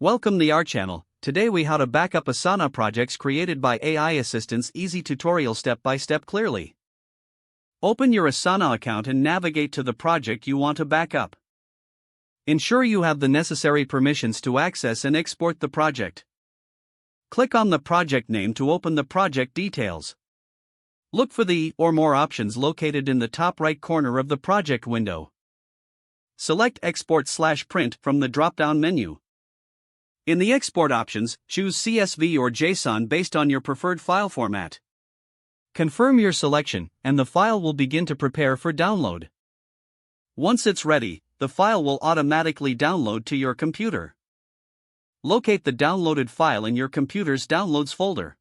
Welcome to our channel. Today we how to backup Asana projects created by AI assistants. Easy tutorial step by step clearly. Open your Asana account and navigate to the project you want to backup. Ensure you have the necessary permissions to access and export the project. Click on the project name to open the project details. Look for the or more options located in the top right corner of the project window. Select Export/Print from the drop-down menu. In the export options, choose CSV or JSON based on your preferred file format. Confirm your selection, and the file will begin to prepare for download. Once it's ready, the file will automatically download to your computer. Locate the downloaded file in your computer's Downloads folder.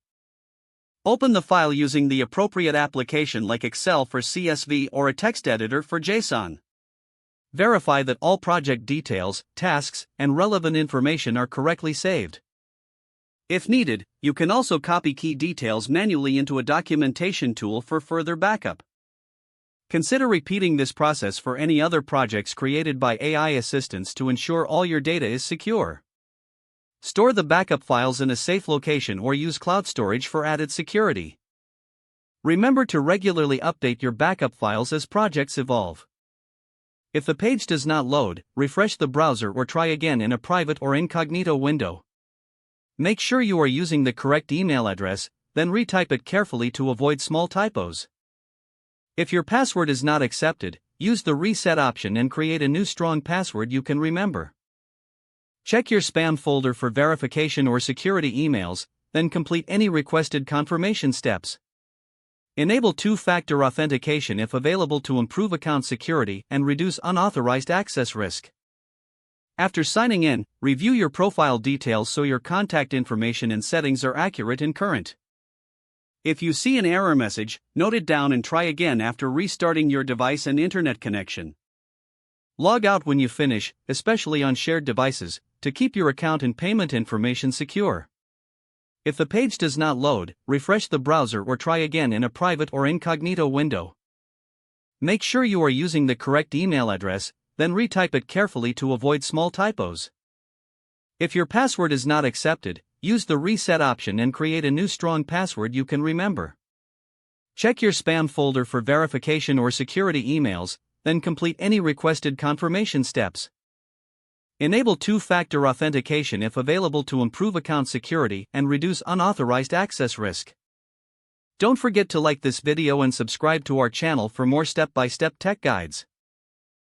Open the file using the appropriate application like Excel for CSV or a text editor for JSON. Verify that all project details, tasks, and relevant information are correctly saved. If needed, you can also copy key details manually into a documentation tool for further backup. Consider repeating this process for any other projects created by AI assistants to ensure all your data is secure. Store the backup files in a safe location or use cloud storage for added security. Remember to regularly update your backup files as projects evolve. If the page does not load, refresh the browser or try again in a private or incognito window. Make sure you are using the correct email address, then retype it carefully to avoid small typos. If your password is not accepted, use the reset option and create a new strong password you can remember. Check your spam folder for verification or security emails, then complete any requested confirmation steps. Enable two-factor authentication if available to improve account security and reduce unauthorized access risk. After signing in, review your profile details so your contact information and settings are accurate and current. If you see an error message, note it down and try again after restarting your device and internet connection. Log out when you finish, especially on shared devices, to keep your account and payment information secure. If the page does not load, refresh the browser or try again in a private or incognito window. Make sure you are using the correct email address, then retype it carefully to avoid small typos. If your password is not accepted, use the reset option and create a new strong password you can remember. Check your spam folder for verification or security emails, then complete any requested confirmation steps. Enable two-factor authentication if available to improve account security and reduce unauthorized access risk. Don't forget to like this video and subscribe to our channel for more step-by-step tech guides.